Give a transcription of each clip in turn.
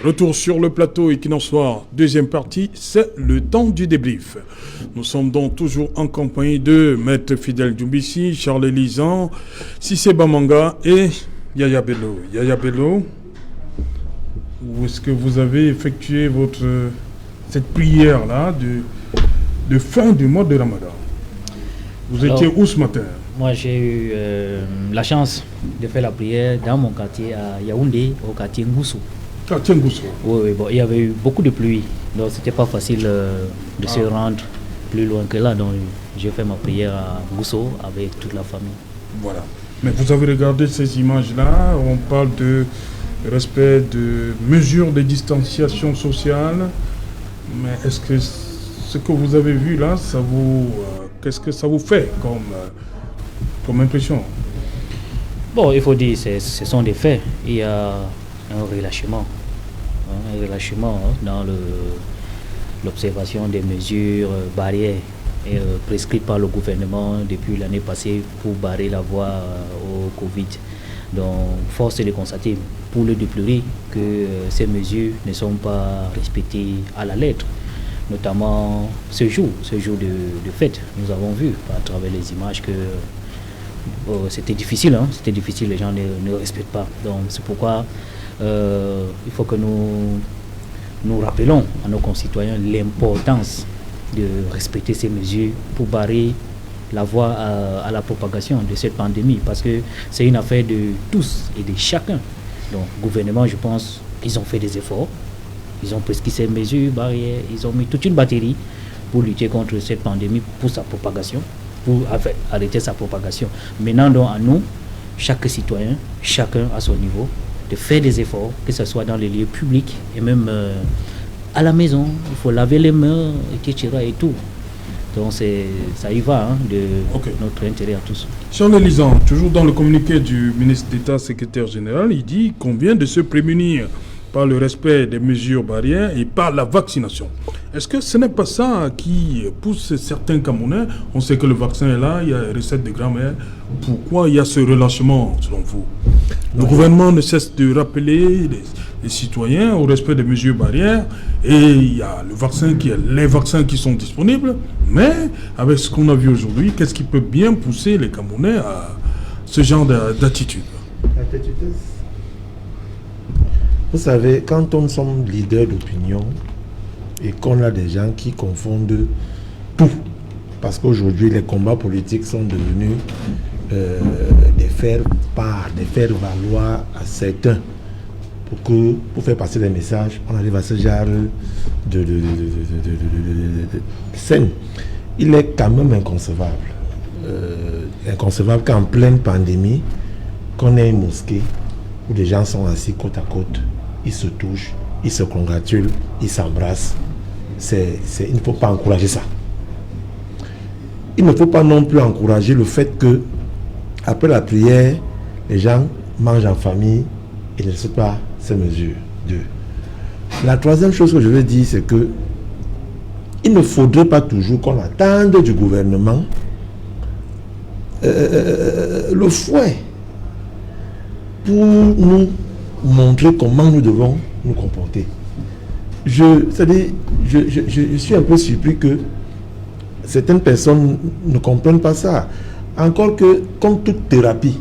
Retour sur le plateau Equinox Soir, deuxième partie, c'est le temps du débrief. Nous sommes donc toujours en compagnie de Maître Fidèle Doumbissi, Charles Lisan, Cissé Bamanga et Yaya Bello. Yaya Bello, où est-ce que vous avez effectué cette prière-là de fin du mois de Ramadan? Vous étiez où ce matin? Moi, j'ai eu la chance de faire la prière dans mon quartier à Yaoundé, au quartier Ngoussou. Oui, bon, il y avait eu beaucoup de pluie, donc c'était pas facile de se rendre plus loin que là. Donc j'ai fait ma prière à Ngoussou avec toute la famille. Voilà. Mais vous avez regardé ces images-là, on parle de respect de mesures de distanciation sociale, mais est-ce que ce que vous avez vu là, qu'est-ce que ça vous fait comme impression? Bon, il faut dire, ce sont des faits. Il y a un relâchement dans l'observation des mesures barrières prescrites par le gouvernement depuis l'année passée pour barrer la voie au Covid. Donc, force est de constater, pour le déplorer, que ces mesures ne sont pas respectées à la lettre. Notamment ce jour de fête, nous avons vu à travers les images que c'était difficile, les gens ne respectent pas. Donc, c'est pourquoi il faut que nous rappelons à nos concitoyens l'importance de respecter ces mesures pour barrer la voie à la propagation de cette pandémie, parce que c'est une affaire de tous et de chacun. Donc, le gouvernement, je pense, ils ont fait des efforts, ils ont prescrit ces mesures barrières, ils ont mis toute une batterie pour lutter contre cette pandémie, pour sa propagation, pour arrêter sa propagation. Maintenant, donc, à nous, chaque citoyen, chacun à son niveau, de faire des efforts, que ce soit dans les lieux publics et même à la maison. Il faut laver les mains, etc. et tout. Donc ça y va de notre intérêt à tous. Charles Lisan, toujours dans le communiqué du ministre d'État, secrétaire général, il dit qu'on vient de se prémunir par le respect des mesures barrières et par la vaccination. Est-ce que ce n'est pas ça qui pousse certains Camerounais? On sait que le vaccin est là, il y a une recette de grand-mère. Pourquoi il y a ce relâchement, selon vous? Le gouvernement ne cesse de rappeler les citoyens au respect des mesures barrières, et il y a les vaccins qui sont disponibles, mais avec ce qu'on a vu aujourd'hui, qu'est-ce qui peut bien pousser les Camerounais à ce genre d'attitude? Vous savez, quand on sommes leader d'opinion et qu'on a des gens qui confondent tout, parce qu'aujourd'hui les combats politiques sont devenus des faire valoir à certains pour faire passer des messages, on arrive à ce genre de scène. Il est quand même inconcevable qu'en pleine pandémie, qu'on ait une mosquée où des gens sont assis côte à côte, ils se touchent, ils se congratulent, ils s'embrassent. Il ne faut pas encourager ça. Il ne faut pas non plus encourager le fait que après la prière, les gens mangent en famille et ne respectent pas ces mesures. La troisième chose que je veux dire, c'est que il ne faudrait pas toujours qu'on attende du gouvernement le fouet pour nous montrer comment nous devons nous comporter. Je suis un peu surpris que certaines personnes ne comprennent pas ça. Encore que, comme toute thérapie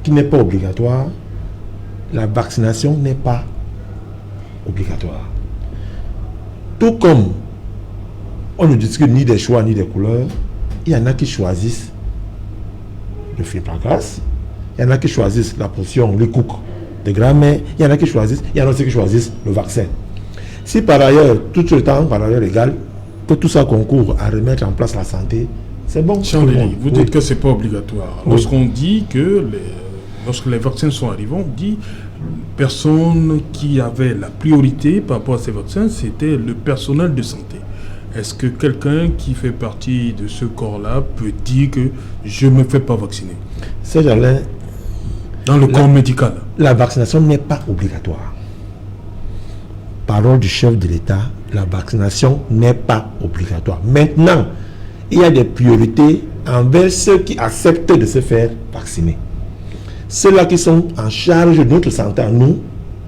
qui n'est pas obligatoire, la vaccination n'est pas obligatoire. Tout comme on ne discute ni des choix ni des couleurs, il y en a qui choisissent le flipagas, il y en a qui choisissent la potion, le cook de grand-mère, il y en a aussi qui choisissent le vaccin. Si par ailleurs, tout le temps, par ailleurs égal, que tout ça concourt à remettre en place la santé, c'est bon. Charlie, vous dites que ce n'est pas obligatoire. Oui. Lorsqu'on dit que lorsque les vaccins sont arrivés, on dit personne qui avait la priorité par rapport à ces vaccins, c'était le personnel de santé. Est-ce que quelqu'un qui fait partie de ce corps-là peut dire que je ne me fais pas vacciner? C'est Alain. Dans le corps médical. La vaccination n'est pas obligatoire. Parole du chef de l'État, la vaccination n'est pas obligatoire. Maintenant, il y a des priorités envers ceux qui acceptent de se faire vacciner. Ceux-là qui sont en charge de notre santé à nous,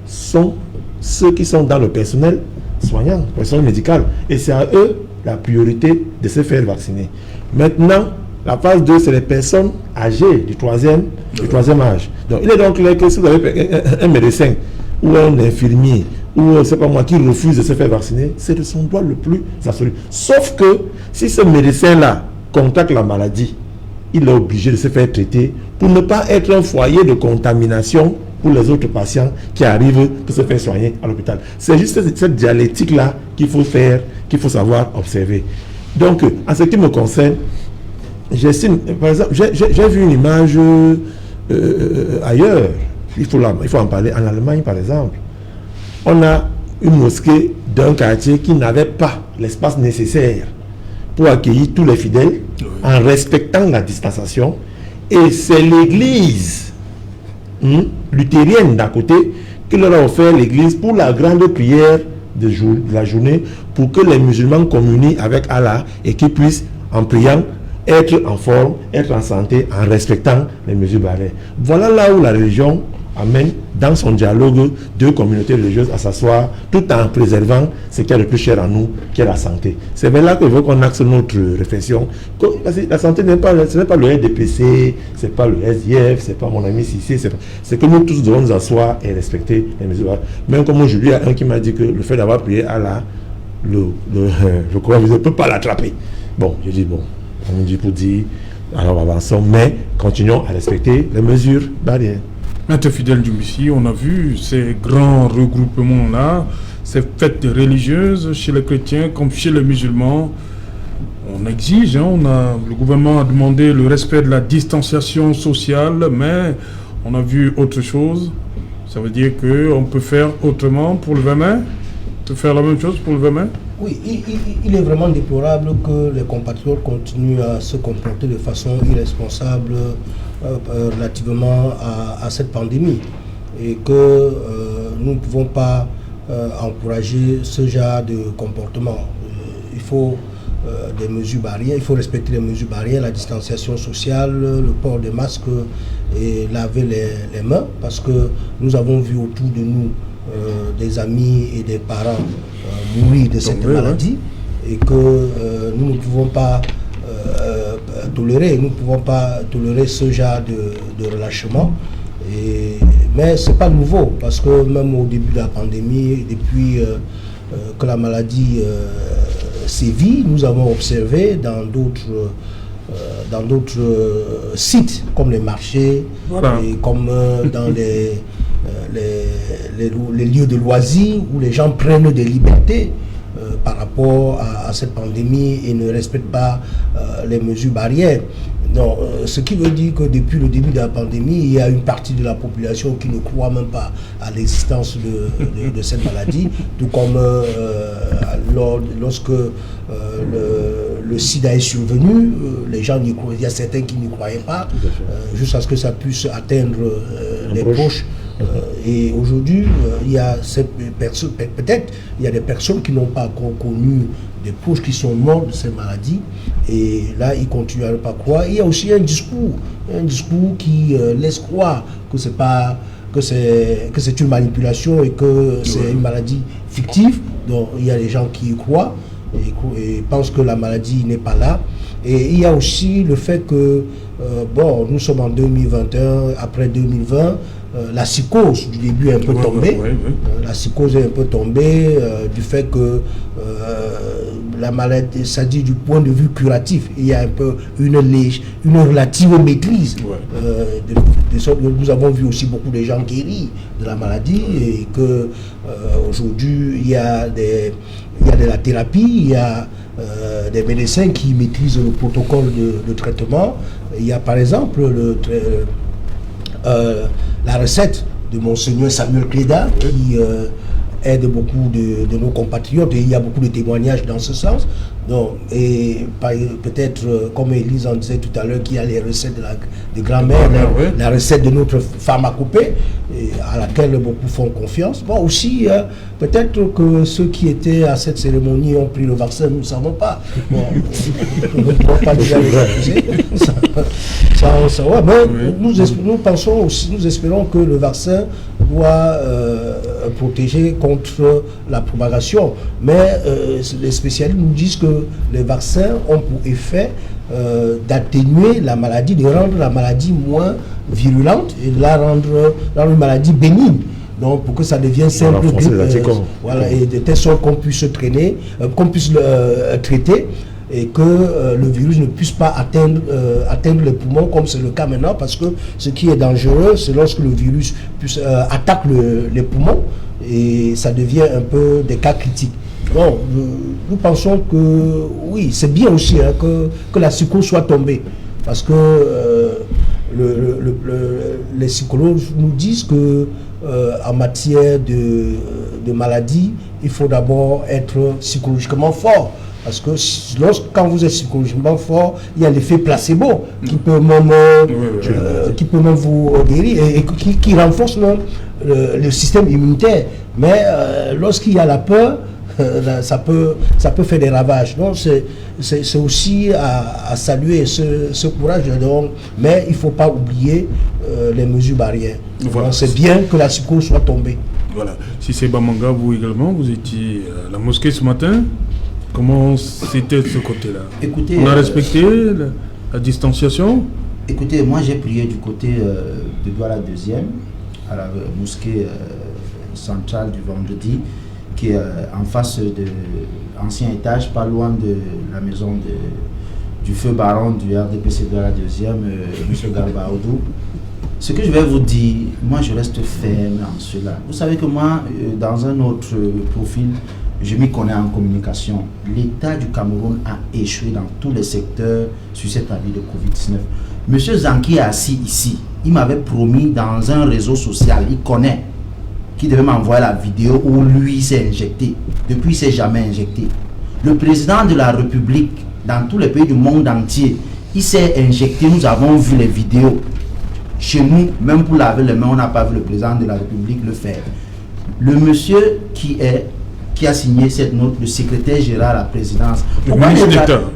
sont ceux qui sont dans le personnel soignant, le personnel médical. Et c'est à eux la priorité de se faire vacciner. Maintenant, la phase 2, c'est les personnes âgées du troisième âge. Donc, il est donc clair que si vous avez un médecin ou un infirmier ou c'est pas moi qui refuse de se faire vacciner, c'est de son droit le plus absolu. Sauf que si ce médecin-là contracte la maladie, il est obligé de se faire traiter pour ne pas être un foyer de contamination pour les autres patients qui arrivent pour se faire soigner à l'hôpital. C'est juste cette dialectique-là qu'il faut savoir observer. Donc, en ce qui me concerne, j'estime, par exemple, j'ai vu une image ailleurs, il faut en parler, en Allemagne par exemple. On a une mosquée d'un quartier qui n'avait pas l'espace nécessaire pour accueillir tous les fidèles en respectant la distanciation. Et c'est l'église luthérienne d'à côté qui leur a offert l'église pour la grande prière de la journée, pour que les musulmans communient avec Allah et qu'ils puissent, en priant, être en forme, être en santé, en respectant les mesures barrières. Voilà là où la religion amène dans son dialogue deux communautés religieuses à s'asseoir tout en préservant ce qui est le plus cher à nous, qui est la santé. C'est vers là que je veux qu'on axe notre réflexion. La santé ce n'est pas le RDPC, ce n'est pas le SDF, ce n'est pas mon ami Sissi, c'est que nous tous devons nous asseoir et respecter les mesures barrières. Même comme aujourd'hui, il y a un qui m'a dit que le fait d'avoir prié Allah, je crois que je ne peux pas l'attraper. Bon, j'ai dit bon, on me dit pour dire, alors avançons, mais continuons à respecter les mesures barrières. Maître Fidèle Doumbissi, on a vu ces grands regroupements-là, ces fêtes religieuses chez les chrétiens comme chez les musulmans. On exige, le gouvernement a demandé le respect de la distanciation sociale, mais on a vu autre chose. Ça veut dire qu'on peut faire autrement pour le 20 mai? On peut faire la même chose pour le 20 mai? Oui, il est vraiment déplorable que les compatriotes continuent à se comporter de façon irresponsable relativement à cette pandémie et que nous ne pouvons pas encourager ce genre de comportement. Il faut des mesures barrières, il faut respecter les mesures barrières, la distanciation sociale, le port des masques et laver les mains, parce que nous avons vu autour de nous des amis et des parents mourir de cette maladie et que nous ne pouvons pas tolérer ce genre de relâchement. Mais ce n'est pas nouveau, parce que même au début de la pandémie, depuis que la maladie sévit, nous avons observé dans d'autres sites comme les marchés, et comme dans les lieux de loisirs où les gens prennent des libertés par rapport à cette pandémie et ne respectent pas les mesures barrières. Non, ce qui veut dire que depuis le début de la pandémie, il y a une partie de la population qui ne croit même pas à l'existence de cette maladie, tout comme lorsque le sida est survenu, les gens n'y croyaient, il y a certains qui n'y croyaient pas, jusqu'à ce que ça puisse atteindre les poches. Et aujourd'hui, il y a peut-être il y a des personnes qui n'ont pas encore connu des proches qui sont morts de cette maladie, et là ils continuent à ne pas croire. Il y a aussi un discours qui laisse croire que c'est une manipulation et que c'est une maladie fictive. Donc il y a des gens qui y croient et pensent que la maladie n'est pas là. Et il y a aussi le fait que nous sommes en 2021, après 2020, la psychose du début est un peu tombée. La psychose est un peu tombée du fait que la maladie, ça dit du point de vue curatif, il y a un peu une relative maîtrise. Nous avons vu aussi beaucoup de gens guéris de la maladie et que aujourd'hui il y a de la thérapie, il y a des médecins qui maîtrisent le protocole de traitement. Il y a par exemple la recette de Monseigneur Samuel Cléda qui aide beaucoup de nos compatriotes, et il y a beaucoup de témoignages dans ce sens. Donc, et peut-être, comme Élise en disait tout à l'heure, qu'il y a les recettes de grand-mère, la recette de notre pharmacopée, à laquelle beaucoup font confiance. Bon, aussi, peut-être que ceux qui étaient à cette cérémonie ont pris le vaccin, nous ne savons pas. Bon, on ne peut pas déjà les accuser. Nous pensons aussi, nous espérons que le vaccin doit protéger contre la propagation. Mais les spécialistes nous disent que les vaccins ont pour effet d'atténuer la maladie, de rendre la maladie moins virulente et de la rendre une maladie bénigne. Donc pour que ça devienne simple, et de telle sorte qu'on puisse traîner, qu'on puisse le traiter, et que le virus ne puisse pas atteindre les poumons comme c'est le cas maintenant, parce que ce qui est dangereux, c'est lorsque le virus attaque les poumons et ça devient un peu des cas critiques. Bon, nous pensons que oui, c'est bien aussi que la psychose soit tombée, parce que les psychologues nous disent que en matière de maladie, il faut d'abord être psychologiquement fort. Parce que quand vous êtes psychologiquement fort, il y a l'effet placebo qui peut même, vous guérir et qui renforce le système immunitaire. Mais lorsqu'il y a la peur, ça peut faire des ravages. Donc c'est aussi à saluer ce courage. Donc, mais il ne faut pas oublier les mesures barrières. Voilà. C'est bien que la psychose soit tombée. Voilà. Si c'est Bamanga, vous également, vous étiez à la mosquée ce matin. Comment c'était de ce côté-là? Écoutez, on a respecté la distanciation? Écoutez, moi j'ai prié du côté de Douala 2e, à la mosquée centrale du vendredi, qui est en face de l'ancien étage, pas loin de la maison du feu baron du RDPC Douala 2e, M. Garba Oudou. Ce que je vais vous dire, moi je reste ferme en cela. Vous savez que moi, dans un autre profil, je m'y connais en communication. L'État du Cameroun a échoué dans tous les secteurs sur cette année de Covid-19. Monsieur Zanki est assis ici. Il m'avait promis dans un réseau social, il connaît, qu'il devait m'envoyer la vidéo où lui s'est injecté. Depuis, il ne s'est jamais injecté. Le président de la République, dans tous les pays du monde entier, il s'est injecté. Nous avons vu les vidéos. Chez nous, même pour laver les mains, on n'a pas vu le président de la République le faire. Le monsieur qui a signé cette note, le secrétaire général à la présidence, le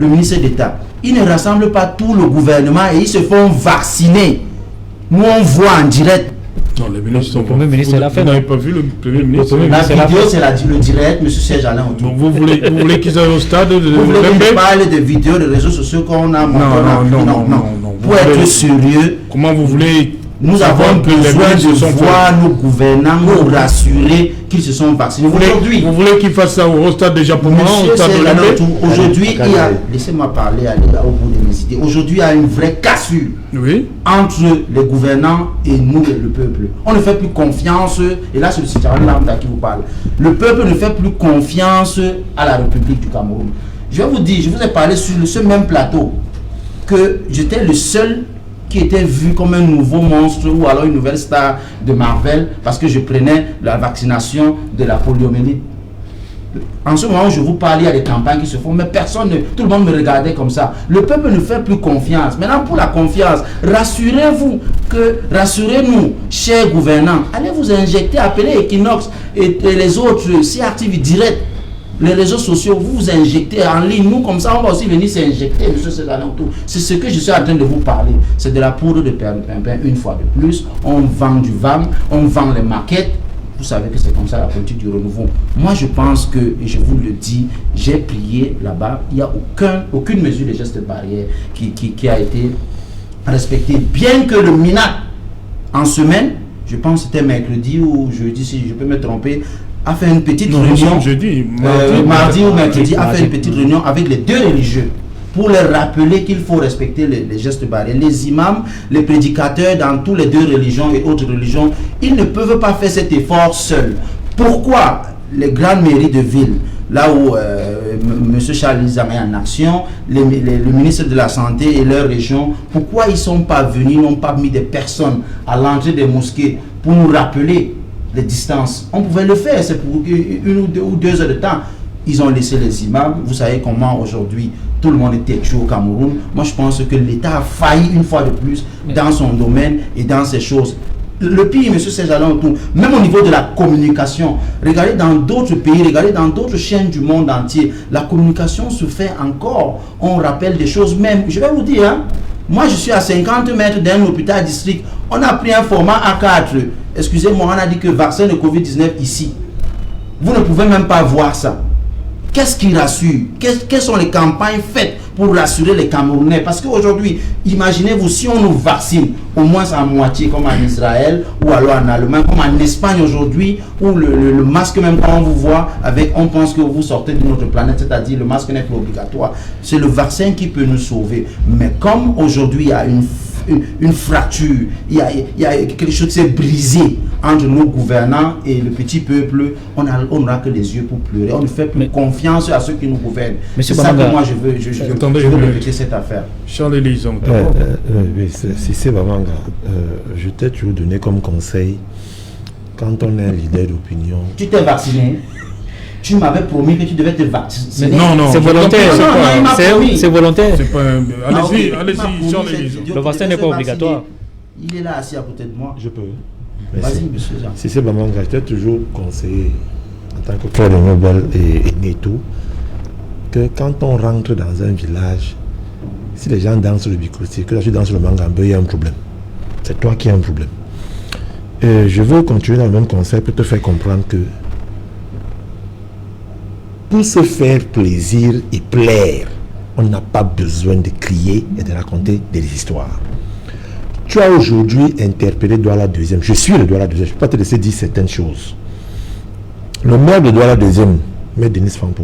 ministre d'État, il ne rassemble pas tout le gouvernement et ils se font vacciner. Nous on voit en direct. Non, les ministres sont Premier ministre, vous n'avez pas vu le Premier ministre? La vidéo, c'est le direct, M. Serge Alain. Donc vous voulez qu'ils aillent au stade de vous voulez que je parle de vidéos, de réseaux sociaux qu'on a montré? Non. Pour être sérieux, comment vous voulez? Nous avons besoin de voir nos gouvernants nous rassurer qu'ils se sont vaccinés. Vous voulez qu'ils fassent ça au stade des Japonais, au stade de l'Amérique? Aujourd'hui, laissez-moi parler au bout de mes idées. Aujourd'hui, il y a une vraie cassure entre les gouvernants et nous, le peuple. On ne fait plus confiance, et là c'est le citoyen lambda qui vous parle. Le peuple ne fait plus confiance à la République du Cameroun. Je vais vous dire, je vous ai parlé sur ce même plateau que j'étais le seul qui était vu comme un nouveau monstre ou alors une nouvelle star de Marvel parce que je prenais la vaccination de la poliomyélite. En ce moment où je vous parle, il y a des campagnes qui se font, mais tout le monde me regardait comme ça. Le peuple ne fait plus confiance. Maintenant, pour la confiance, rassurez-nous, chers gouvernants, allez vous injecter, appelez Equinox et les autres, CRTV direct. Les réseaux sociaux, vous vous injectez en ligne, nous comme ça on va aussi venir s'injecter, monsieur Ségalantou. C'est ce que je suis en train de vous parler. C'est de la poudre de perlimpinpin une fois de plus. On vend du VAM, on vend les maquettes. Vous savez que c'est comme ça la politique du renouveau. Moi je pense que, et je vous le dis, j'ai prié là-bas, il n'y a aucune mesure de geste barrière qui a été respectée. Bien que le MINAC, en semaine, je pense que c'était mercredi ou jeudi, si je peux me tromper, a fait une petite réunion, mardi ou mercredi, a fait une petite réunion avec les deux religieux pour leur rappeler qu'il faut respecter les gestes barrières. Les imams, les prédicateurs dans toutes les deux religions et autres religions, ils ne peuvent pas faire cet effort seuls. Pourquoi les grandes mairies de ville, là où M. Charles Lizama est en action, le ministre de la Santé et leur région, pourquoi ils ne sont pas venus, n'ont pas mis des personnes à l'entrée des mosquées pour nous rappeler les distances? On pouvait le faire, c'est pour 1 ou 2 heures de temps. Ils ont laissé les imams. Vous savez comment aujourd'hui tout le monde est têtu au Cameroun. Moi je pense que l'État a failli une fois de plus dans son domaine et dans ces choses. Le pire, M. Serge-Alain, même au niveau de la communication, regardez dans d'autres pays, regardez dans d'autres chaînes du monde entier, la communication se fait encore. On rappelle des choses même, je vais vous dire, Moi, je suis à 50 mètres d'un hôpital district. On a pris un format A4. Excusez-moi, on a dit que vaccin de Covid-19 ici. Vous ne pouvez même pas voir ça. Qu'est-ce qui rassure? Quelles sont les campagnes faites pour rassurer les Camerounais? Parce qu'aujourd'hui, imaginez-vous, si on nous vaccine au moins à moitié, comme en Israël, ou alors en Allemagne, comme en Espagne aujourd'hui, où le masque, même quand on vous voit, on pense que vous sortez d'une autre planète, c'est-à-dire le masque n'est plus obligatoire. C'est le vaccin qui peut nous sauver. Mais comme aujourd'hui, il y a une fracture, il y a quelque chose qui s'est brisé entre nos gouvernants et le petit peuple, on n'aura que les yeux pour pleurer. On ne fait plus confiance à ceux qui nous gouvernent. C'est ça que moi je veux répéter cette affaire. Charles Élison. Si c'est Bamanga, je t'ai toujours donné comme conseil, quand on est un leader d'opinion. Tu t'es vacciné? Tu m'avais promis que tu devais te vacciner. Non, c'est volontaire. C'est volontaire. Allez-y, Charles Élison. Le vaccin n'est pas obligatoire. Il est là assis à côté de moi. Je peux. Vas-y, monsieur Jean. Si c'est Bamanga, je t'ai toujours conseillé, en tant que frère de Nobel et Neto, que quand on rentre dans un village, si les gens dansent le bikoti, que tu danses le mangambé, il y a un problème. C'est toi qui as un problème. Et je veux continuer dans le même conseil pour te faire comprendre que pour se faire plaisir et plaire, on n'a pas besoin de crier et de raconter des histoires. Tu as aujourd'hui interpellé Douala deuxième. Je suis le Douala deuxième. Je ne peux pas te laisser dire certaines choses. Le maire de Douala deuxième, maire Denis Fampo,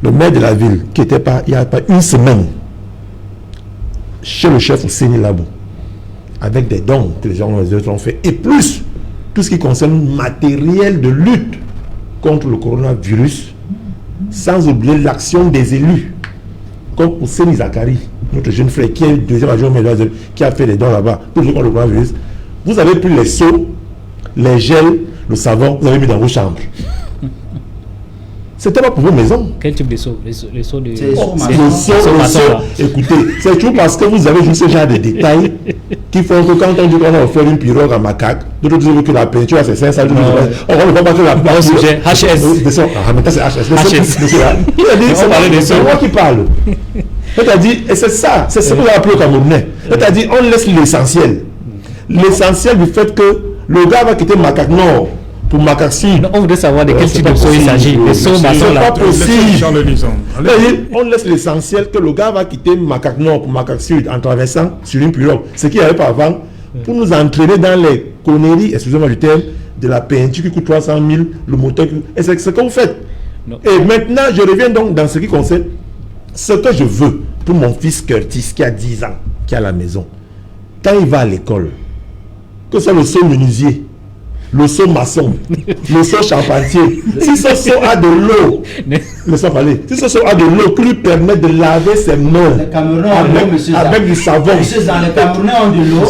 le maire de la ville, qui était pas, il n'y a pas une semaine, chez le chef Ousseini Labo, avec des dons que les gens ont fait, et plus tout ce qui concerne le matériel de lutte contre le coronavirus, sans oublier l'action des élus, comme Ousseini Zakari, notre jeune frère qui est le deuxième adjoint qui a fait des dons là-bas pour lutter contre le coronavirus. Vous avez pris les seaux, les gels, le savon, vous avez mis dans vos chambres. C'était pas pour vos maisons. Quel type de seaux? Les seaux de... C'est les seaux écoutez, c'est toujours parce que vous avez juste ce genre de détails qui font que quand on dit qu'on a offert une pirogue à macaque, d'autres disent que la peinture c'est 500, on ne va pas que la peinture. HS. Ah, mais c'est HS. C'est moi qui parle. C'est-à-dire, et c'est ça, c'est ce que vous appelez au Camerounais. C'est-à-dire, on laisse l'essentiel. L'essentiel du fait que le gars va quitter Macaque Nord pour Macaque Sud. On voudrait savoir de quel type de seau il s'agit. Les seaux maçons là. C'est pas possible. On laisse l'essentiel que le gars va quitter Macaque Nord pour Macaque Sud en traversant sur une pirogue. Ce qu'il n'y avait pas avant, pour nous entraîner dans les conneries, excusez-moi du terme, de la peinture qui coûte 300 000, le moteur. Et c'est ce que vous faites. Et maintenant, je reviens donc dans ce qui concerne ce que je veux pour mon fils Curtis qui a 10 ans, qui est à la maison. Quand il va à l'école, que ce soit le seau menuisier, le seau maçon, le seau charpentier, si ce seau a de l'eau, si ce seau a de l'eau qui lui permet de laver ses mains avec du savon. Monsieur Zan, les Camerounais ont de l'eau.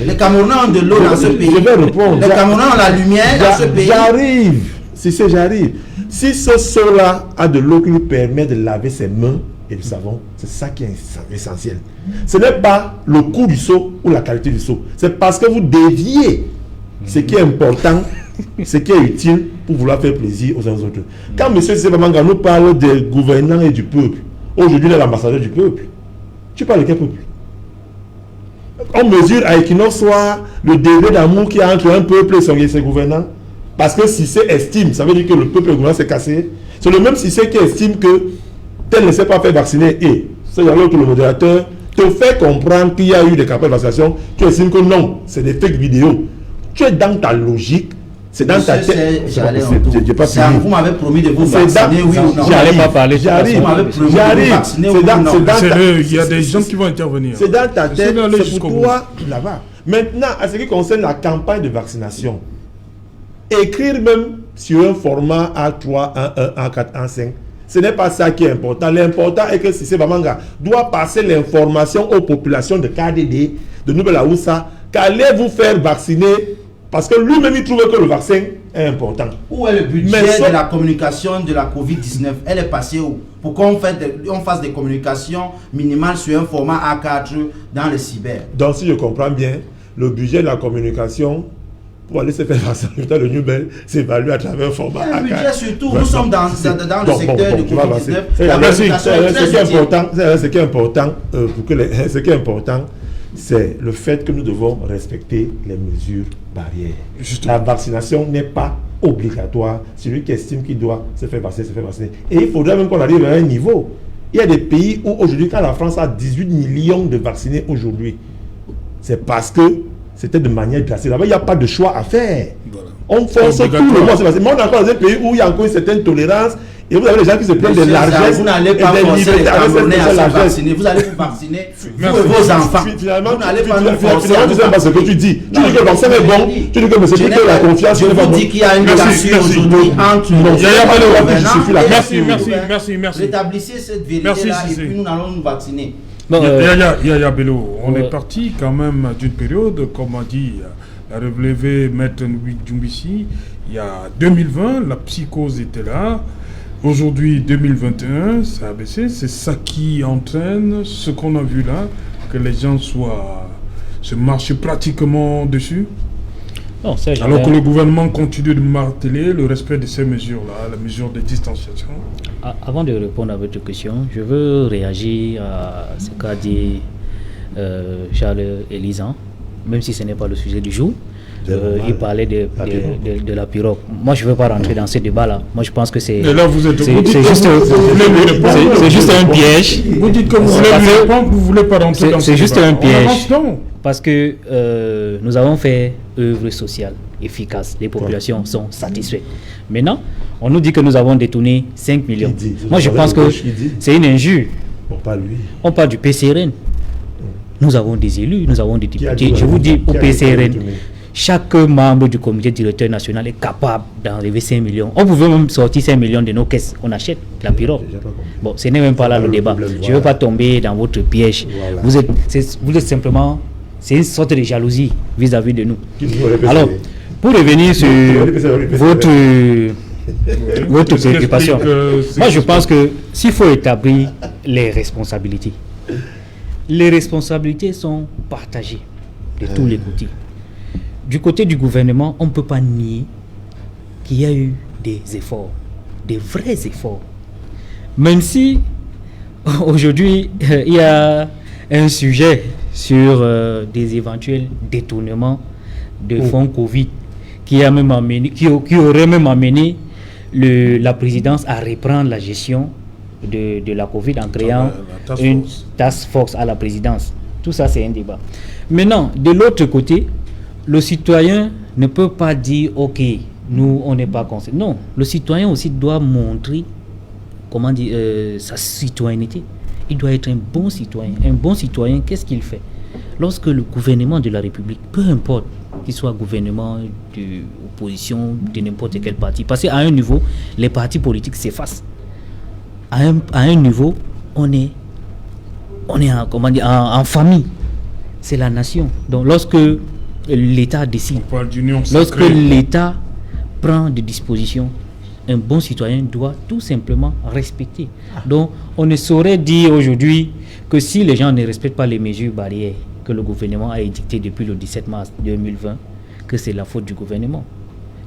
Les Camerounais ont de l'eau dans ce pays. Je vais répondre. Les Camerounais ont la lumière dans ce pays. J'arrive. Si ce seau-là a de l'eau qui lui permet de laver ses mains et du savon, c'est ça qui est essentiel. Ce n'est pas le coût du seau ou la qualité du seau. C'est parce que vous déviez ce qui est important, ce qui est utile pour vouloir faire plaisir aux uns aux autres. Quand M. Sebamanga nous parle des gouvernants et du peuple, aujourd'hui il est l'ambassadeur du peuple. Tu parles de quel peuple? On mesure à Equinox Soir le degré d'amour qu'il y a entre un peuple et ses gouvernants. Parce que Cissé estime, ça veut dire que le peuple gouvernant s'est cassé. C'est le même Cissé qui estime que tel ne s'est pas fait vacciner et c'est alors que le modérateur te fait comprendre qu'il y a eu des campagnes de vaccination. Tu estimes que non, c'est des fake vidéos. Tu es dans ta logique, c'est dans ta tête. Vous m'avez promis de vous vacciner, oui ou non? J'allais pas parler. J'arrive. Il y a des gens qui vont intervenir. C'est dans ta tête, c'est pour toi là-bas. Maintenant, à ce qui concerne la campagne de vaccination, écrire même sur un format A3, A1, A4, A5, ce n'est pas ça qui est important. L'important est que Cissé Bamanga doit passer l'information aux populations de KDD, de Nouvelle-Aoussa, qu'allez-vous faire vacciner, parce que lui-même il trouve que le vaccin est important. Où est le budget de la communication de la Covid-19? Elle est passée où? Pour qu'on fasse des communications minimales sur un format A4 dans le cyber. Donc si je comprends bien, le budget de la communication pour aller se faire vacciner. Le Nubel s'évalue à travers un format. Le budget surtout, nous sommes dans le secteur du Covid-19. Ce qui est important, c'est le fait que nous devons respecter les mesures barrières. Justement. La vaccination n'est pas obligatoire. Celui qui estime qu'il doit se faire vacciner. Et il faudrait même qu'on arrive à un niveau. Il y a des pays où aujourd'hui, quand la France a 18 millions de vaccinés aujourd'hui, c'est parce que c'était de manière drastique. Là-bas, il n'y a pas de choix à faire. Voilà. On force tout le monde à se vacciner. Mais on est encore dans un pays où il y a encore une certaine tolérance. Et vous avez les gens qui se plaignent de largesse. Vous n'allez pas forcer les Camerounais à se vacciner. Vous allez vous vacciner, vous et vos enfants. Finalement, vous n'allez pas nous forcer. Finalement, tu sais pas ce que tu dis. Tu dis que le vaccin est bon. Tu dis que c'est que la confiance. Je vous dis qu'il y a une relation aujourd'hui entre Merci. Rétablissez cette vérité-là et puis nous allons nous vacciner. Yaya Bello, on est parti quand même d'une période, comme a dit la relevée Maître Djumbissi, il y a 2020, la psychose était là. Aujourd'hui, 2021, ça a baissé. C'est ça qui entraîne ce qu'on a vu là, que les gens se marchent pratiquement dessus. Non, ça, alors que le gouvernement continue de marteler le respect de ces mesures-là, la mesure de distanciation. Avant de répondre à votre question, je veux réagir à ce qu'a dit Charles Elisan, même si ce n'est pas le sujet du jour. Il parlait de la pirogue. Moi, je ne veux pas rentrer dans ce débat-là. Moi, je pense que c'est juste un piège. Vous dites que vous ne voulez pas rentrer dans ce débat. C'est juste un piège. Parce que nous avons fait œuvre sociale efficace. Les populations sont satisfaites. Maintenant, on nous dit que nous avons détourné 5 millions. Moi, je pense que c'est une injure. On parle du PCRN. Nous avons des élus, nous avons des députés. Je vous dis, au PCRN, chaque membre du comité directeur national est capable d'enlever 5 millions. On pouvait même sortir 5 millions de nos caisses. On achète la pirogue. Bon, ce n'est même pas là le débat. Je ne veux pas tomber dans votre piège. Vous êtes simplement... C'est une sorte de jalousie vis-à-vis de nous. Alors, pour revenir sur votre préoccupation, moi je pense que s'il faut établir les responsabilités sont partagées de tous les côtés. Du côté du gouvernement, on ne peut pas nier qu'il y a eu des efforts, des vrais efforts. Même si aujourd'hui il y a un sujet sur des éventuels détournements de fonds Covid qui aurait même amené la présidence à reprendre la gestion de la Covid en créant une task force à la présidence. Tout ça, c'est un débat. Maintenant, de l'autre côté, le citoyen ne peut pas dire « Ok, nous, on n'est pas concernés ». Non, le citoyen aussi doit montrer sa citoyenneté. Il doit être un bon citoyen. Un bon citoyen, qu'est-ce qu'il fait? Lorsque le gouvernement de la République, peu importe qu'il soit gouvernement d'opposition, de n'importe quel parti, parce qu'à un niveau, les partis politiques s'effacent. À un niveau, on est en famille. C'est la nation. Donc lorsque l'État décide, lorsque l'État prend des dispositions, un bon citoyen doit tout simplement respecter. Donc, on ne saurait dire aujourd'hui que si les gens ne respectent pas les mesures barrières que le gouvernement a édictées depuis le 17 mars 2020, que c'est la faute du gouvernement.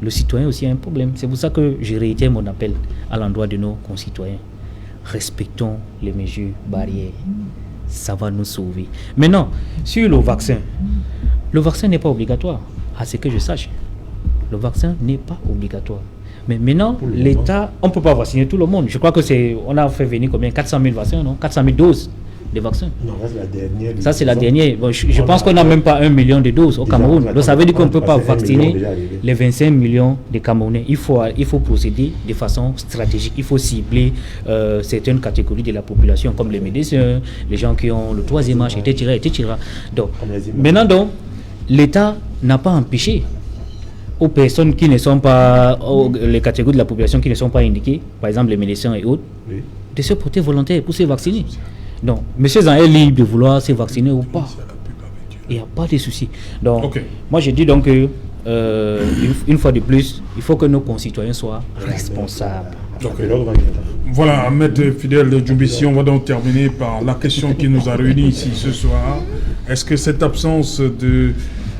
Le citoyen aussi a un problème. C'est pour ça que je réitère mon appel à l'endroit de nos concitoyens. Respectons les mesures barrières. Ça va nous sauver. Maintenant, sur le vaccin n'est pas obligatoire, à ce que je sache. Le vaccin n'est pas obligatoire. Mais maintenant, l'État, on ne peut pas vacciner tout le monde. Je crois que on a fait venir combien? 400 000 vaccins, non? 400 000 doses de vaccins. Non, ça c'est la dernière. Ça c'est la dernière. Bon, je pense qu'on n'a même pas 1 million de doses au Cameroun. Donc ça veut dire qu'on ne peut pas vacciner les 25 millions de Camerounais. Il faut procéder de façon stratégique. Il faut cibler certaines catégories de la population, comme les médecins, les gens qui ont le troisième âge, etc. Donc, maintenant, l'État n'a pas empêché aux personnes qui ne sont pas, les catégories de la population qui ne sont pas indiquées, par exemple les médecins et autres, de se porter volontaire pour se vacciner. Donc, monsieur Zan est libre de vouloir se vacciner ou pas. Il n'y a pas de souci. Donc, moi je dis donc que, une fois de plus, il faut que nos concitoyens soient responsables. Voilà, Maître Fidèle Djumbissi, on va donc terminer par la question qui nous a réunis ici ce soir. Est-ce que cette absence de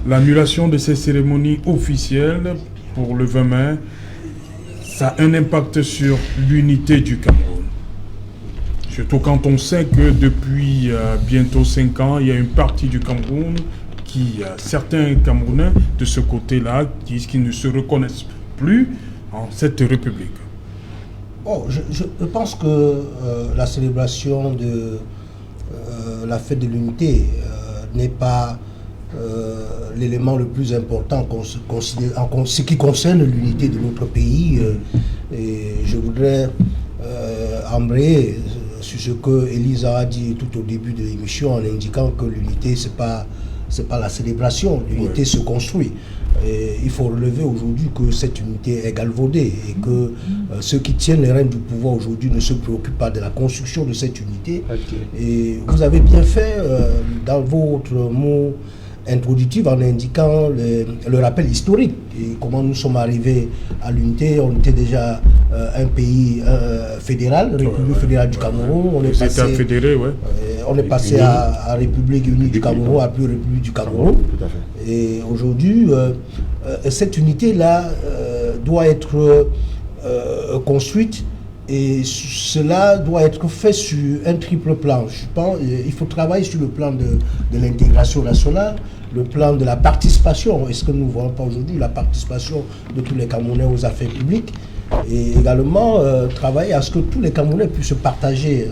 l'annulation de ces cérémonies officielles pour le 20 mai, ça a un impact sur l'unité du Cameroun. Surtout quand on sait que depuis bientôt 5 ans, il y a une partie du Cameroun certains Camerounais de ce côté-là disent qu'ils ne se reconnaissent plus en cette république. Oh, je pense que la célébration de la fête de l'unité n'est pas l'élément le plus important en ce qui concerne l'unité de notre pays. Et je voudrais embrayer sur ce que Elisa a dit tout au début de l'émission en indiquant que l'unité, c'est pas la célébration, l'unité se construit. Et il faut relever aujourd'hui que cette unité est galvaudée et que ceux qui tiennent les rênes du pouvoir aujourd'hui ne se préoccupent pas de la construction de cette unité. Okay. Et vous avez bien fait dans votre mot introductif en indiquant le rappel historique et comment nous sommes arrivés à l'unité. On était déjà un pays fédéral, République fédérale du Cameroun. On est passé, fédéré, on est passé à République unie du Cameroun, à plus République du Cameroun. Tout à fait. Et aujourd'hui, cette unité-là doit être construite. Et cela doit être fait sur un triple plan. Je pense il faut travailler sur le plan de l'intégration nationale, le plan de la participation. Est-ce que nous ne voyons pas aujourd'hui la participation de tous les Camerounais aux affaires publiques? Et également travailler à ce que tous les Camerounais puissent partager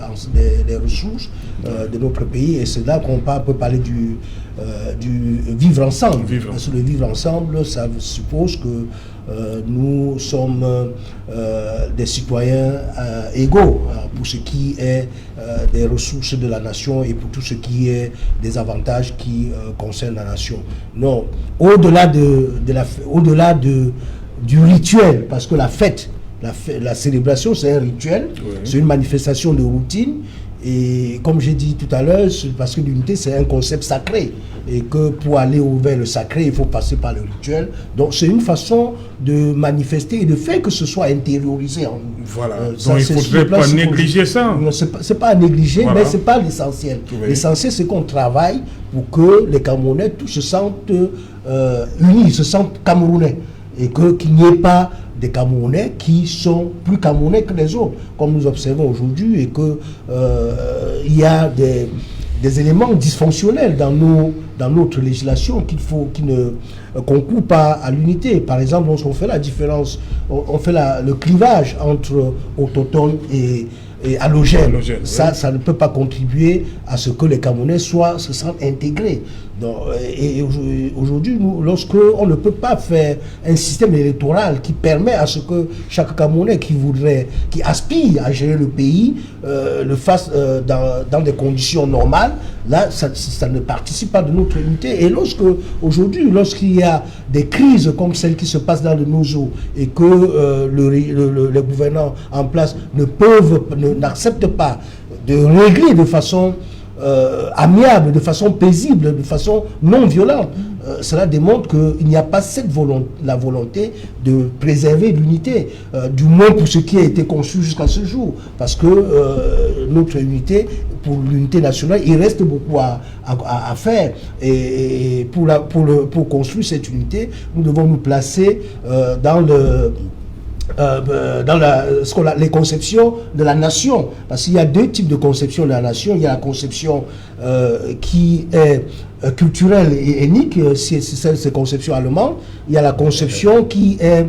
les ressources de notre pays. Et c'est là qu'on peut parler du vivre ensemble. Parce que le vivre ensemble, ça suppose que nous sommes des citoyens égaux pour ce qui est des ressources de la nation et pour tout ce qui est des avantages qui concernent la nation. Non, au-delà du rituel, parce que la fête, la célébration, c'est un rituel, c'est une manifestation de routine. Et comme j'ai dit tout à l'heure, parce que l'unité, c'est un concept sacré. Et que pour aller vers le sacré, il faut passer par le rituel. Donc c'est une façon de manifester et de faire que ce soit intériorisé en nous. Voilà. Donc il ne faudrait pas négliger ça. C'est pas à négliger, mais ce n'est pas l'essentiel. L'essentiel, c'est qu'on travaille pour que les Camerounais tous se sentent unis, se sentent Camerounais. Et qu'il n'y ait pas des Camerounais qui sont plus Camerounais que les autres, comme nous observons aujourd'hui, et qu'il y a des éléments dysfonctionnels dans notre législation qui ne concourent pas à l'unité. Par exemple, lorsqu'on fait la différence, on fait le clivage entre autochtones et allogènes. Ça ne peut pas contribuer à ce que les Camerounais se sentent intégrés. Donc, et aujourd'hui, lorsqu'on ne peut pas faire un système électoral qui permet à ce que chaque Camerounais qui aspire à gérer le pays le fasse dans des conditions normales, là, ça ne participe pas de notre unité. Et lorsqu'il y a des crises comme celle qui se passe dans le Nozo et que les gouvernants en place n'acceptent pas de régler de façon amiable, de façon paisible, de façon non violente, cela démontre qu'il n'y a pas la volonté de préserver l'unité, du moins pour ce qui a été conçu jusqu'à ce jour, parce que notre unité, pour l'unité nationale, il reste beaucoup à faire, et pour construire cette unité, nous devons nous placer dans les conceptions de la nation, parce qu'il y a deux types de conceptions de la nation. Il y a la conception qui est culturelle et ethnique, c'est cette conception allemande. Il y a la conception qui est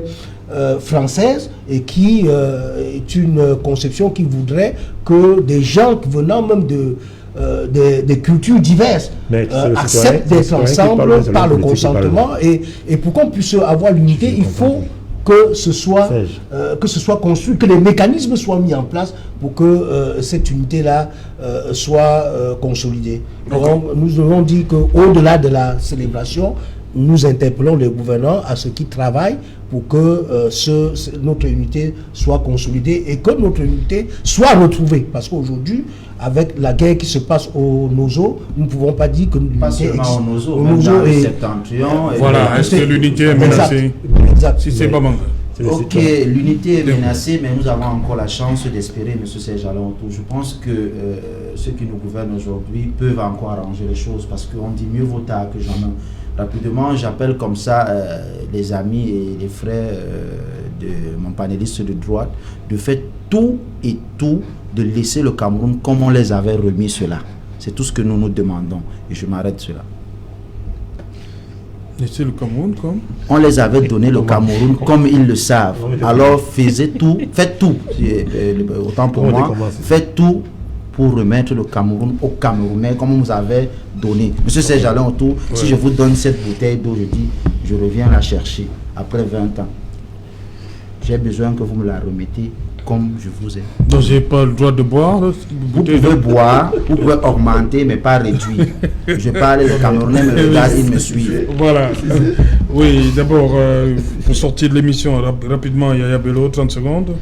française et qui est une conception qui voudrait que des gens venant même des cultures diverses acceptent d'être ensemble par le consentement, et pour qu'on puisse avoir l'unité, il faut que ce soit construit, que les mécanismes soient mis en place pour que cette unité-là soit consolidée. Donc, nous devons dire qu'au-delà de la célébration, nous interpellons les gouvernants à ce qu'ils travaillent pour que notre unité soit consolidée et que notre unité soit retrouvée. Parce qu'aujourd'hui, avec la guerre qui se passe au Nozo, nous ne pouvons pas dire que l'unité existe. Pas seulement au Nozo, même dans le septentrion. Voilà, est-ce que l'unité est menacée? Exact. Si c'est pas bon. Ok, l'unité est menacée, mais nous avons encore la chance d'espérer, M. Serge Alonto. Je pense que ceux qui nous gouvernent aujourd'hui peuvent encore arranger les choses, parce qu'on dit mieux vaut tard que jamais. Rapidement, j'appelle comme ça les amis et les frères de mon panéliste de droite de faire tout et tout, de laisser le Cameroun comme on les avait remis cela. C'est tout ce que nous nous demandons. Et je m'arrête cela. Laisser le Cameroun comme on les avait donné le Cameroun comme ils le savent. Alors faites tout, autant pour moi, faites tout pour remettre le Cameroun aux Camerounais comme vous avez donné. Monsieur Serge Alain Autour, si je vous donne cette bouteille d'eau, je dis, je reviens la chercher après 20 ans. J'ai besoin que vous me la remettez comme je vous ai. Donc j'ai pas le droit de boire. Vous pouvez boire, vous pouvez augmenter, mais pas réduire. Je parle, le Camerounais me regarde, il me suit. Voilà. Oui, d'abord, pour sortir de l'émission, rapidement, Yaya Bello, 30 secondes.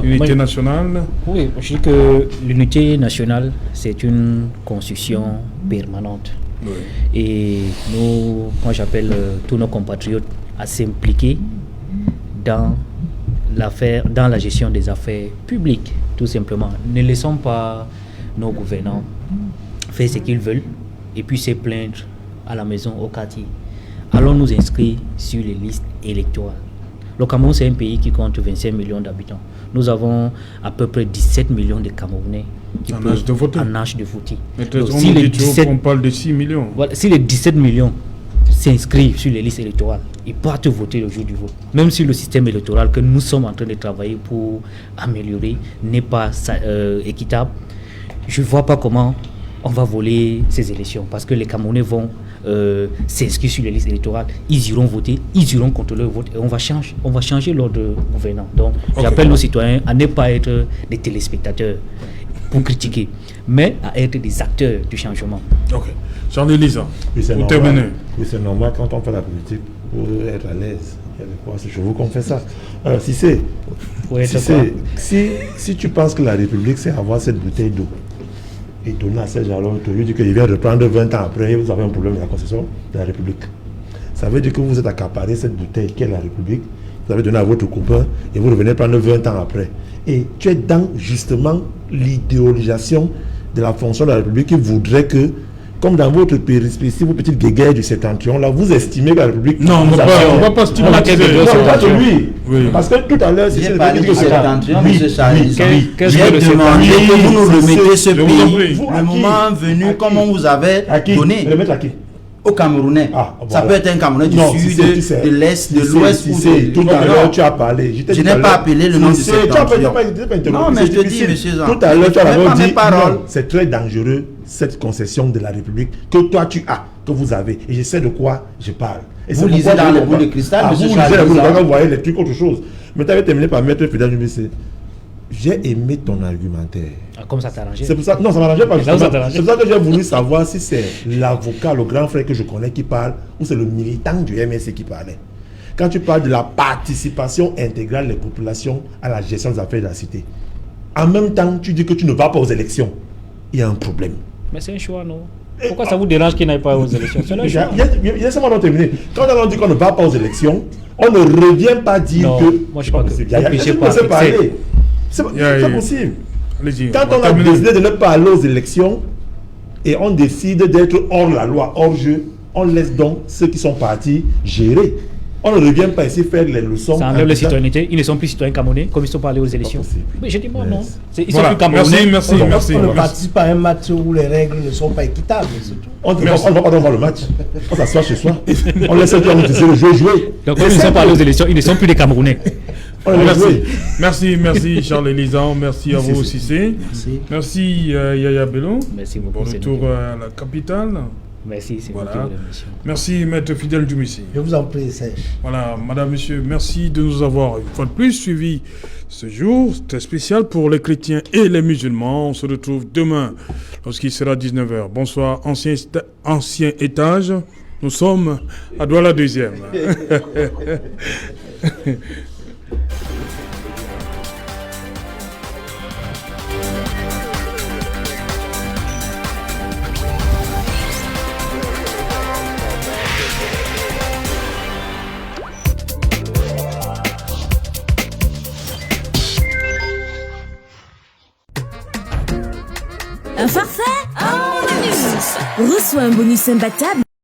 Unité nationale. Oui, je dis que l'unité nationale, c'est une construction permanente. Oui. Et nous, moi j'appelle tous nos compatriotes à s'impliquer dans la gestion des affaires publiques, tout simplement. Ne laissons pas nos gouvernants faire ce qu'ils veulent et puis se plaindre à la maison, au quartier. Allons nous inscrire sur les listes électorales. Le Cameroun, c'est un pays qui compte 25 millions d'habitants. Nous avons à peu près 17 millions de Camerounais en âge de voter. Mais donc, on parle de 6 millions. Voilà, si les 17 millions s'inscrivent sur les listes électorales, ils partent voter le jour du vote. Même si le système électoral que nous sommes en train de travailler pour améliorer n'est pas équitable, je ne vois pas comment on va voler ces élections. Parce que les Camerounais vont s'inscrire sur les listes électorales, ils iront voter, ils iront contrôler le vote et on va changer l'ordre gouvernant. Donc j'appelle nos citoyens à ne pas être des téléspectateurs pour critiquer, mais à être des acteurs du changement. Ok. Jean-Élise, pour terminer. Oui, c'est normal quand on fait la politique pour être à l'aise. Je vous confesse ça. Si tu penses que la République, c'est avoir cette bouteille d'eau et donner à Serge Alain Autour, lui dit qu'il vient reprendre 20 ans après, vous avez un problème avec la concession de la République. Ça veut dire que vous êtes accaparé cette bouteille qui est la République, vous avez donné à votre copain et vous revenez prendre 20 ans après. Et tu es dans justement l'idéalisation de la fonction de la République qui voudrait que, comme dans votre périspécie, vos petites guéguerres du septentrion, là, vous estimez que la République... Non, on ne va pas stigmatiser. Oui. Parce que tout à l'heure, c'est parlé du septentrion, M. Charles. J'ai demandé que vous nous remettez ce pays. Le moment venu, comme on vous avait donné aux Camerounais. Ça peut être un Camerounais du sud, de l'est, de l'ouest ou de... Tout à l'heure, tu as parlé. Je n'ai pas appelé le nom du septentrion. Non, mais je te dis, M. Jean. Tout à l'heure, tu as dit, c'est très dangereux, cette concession de la République que toi tu as, que vous avez. Et je sais de quoi je parle. Et vous lisez dans les boules de cristal, vous lisez dans les boules de cristal, vous voyez les trucs, autre chose. Mais tu avais terminé par mettre Fidel Djumissé. J'ai aimé ton argumentaire. Comme ça t'arrangeait. C'est pour ça, non, ça ne m'arrangeait pas. C'est pour ça que j'ai voulu savoir si c'est l'avocat, le grand frère que je connais qui parle, ou c'est le militant du MSC qui parlait. Quand tu parles de la participation intégrale des populations à la gestion des affaires de la cité, en même temps, tu dis que tu ne vas pas aux élections. Il y a un problème. Mais c'est un choix, non? Pourquoi ça vous dérange qu'il n'aille pas aux élections? C'est un choix. Laissez-moi terminer. Quand on dit qu'on ne va pas aux élections, on ne revient pas dire non, que... Moi, je ne sais pas. C'est possible. Quand on a décidé de ne pas aller aux élections et on décide d'être hors la loi, hors jeu, on laisse donc ceux qui sont partis gérer. On ne revient pas ici faire les leçons. Ça enlève la citoyenneté. Ils ne sont plus citoyens camerounais comme ils sont pas allés aux élections. Mais je dis moi non. Ils sont plus camerounais. Merci. On ne participe pas à un match où les règles ne sont pas équitables. On ne va pas voir le match. On s'assoit chez soi. On laisse les gens décider de jouer. Donc comme ils ne sont pas allés aux élections, ils ne sont plus des Camerounais. Merci Charles Elisan, merci à vous aussi. Merci Yaya Bello. Merci beaucoup. Bon retour à la capitale. Merci, c'est voilà. Merci Maître Fidel Djumissé. Je vous en prie, Serge. Voilà, madame, monsieur, merci de nous avoir une fois de plus suivi ce jour très spécial pour les chrétiens et les musulmans. On se retrouve demain lorsqu'il sera 19h. Bonsoir, ancien étage. Nous sommes à Douala 2e. Un forfait ? Reçois un bonus imbattable